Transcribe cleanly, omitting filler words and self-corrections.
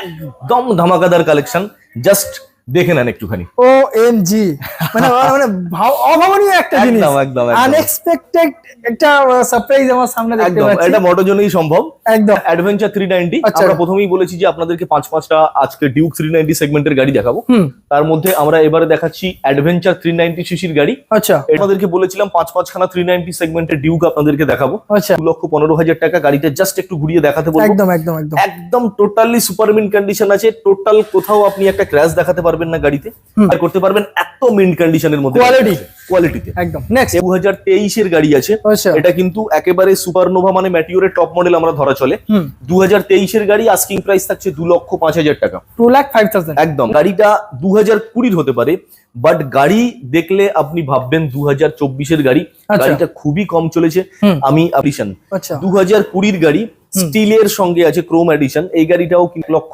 একদম ধামাকাদার collection, just দেখে নেন একটুখানি। OMG, মানে মানে অভাবনীয় একটা জিনিস, একদম একদম আনএক্সপেক্টেড একটা সারপ্রাইজ আমার সামনে দেখতে একদম, পাচ্ছি। এটা মোটোর জন্যই সম্ভব। একদম অ্যাডভেঞ্চার 390। আচ্ছা। আমরা প্রথমেই বলেছি যে আপনাদেরকে পাঁচটা আজকে ডিউক 390 সেগমেন্টের গাড়ি দেখাবো। তার মধ্যে আমরা এবারে দেখাচ্ছি অ্যাডভেঞ্চার 390 সিসির গাড়ি। আচ্ছা আপনাদেরকে বলেছিলাম পাঁচখানা 390 সেগমেন্টের ডিউক আপনাদেরকে দেখাবো। আচ্ছা 2,15,000 টাকা গাড়িটা জাস্ট একটু ঘুরিয়ে দেখাতে বলবো। একদম একদম একদম একদম টোটালি সুপার মিন্ট কন্ডিশন আছে। টোটাল কোথাও আপনি একটা ক্র্যাশ দেখাতে পারবেন না গাড়িতে, আর করতে পারবেন এত মিন্ট কন্ডিশনের মধ্যে কোয়ালিটিতে। একদম নেক্সট 2023 এর গাড়ি আছে। আচ্ছা এটা কিন্তু একেবারে সুপারনোভা মানে ম্যাটিওরের টপ মডেল আমরা ধরা চলে। 2023 এর গাড়ি, আস্কিং প্রাইস থাকছে 2,05,000 টাকা। 2,05,000 একদম। গাড়িটা 2020 হতে পারে, বাট গাড়ি দেখলে আপনি ভাববেন 2024 এর গাড়ি। গাড়িটা খুবই কম চলেছে। আমি এডিশন আচ্ছা 2020 গাড়ি, স্টিলের সঙ্গে আছে ক্রোম এডিশন। এই গাড়িটাও 1,00,000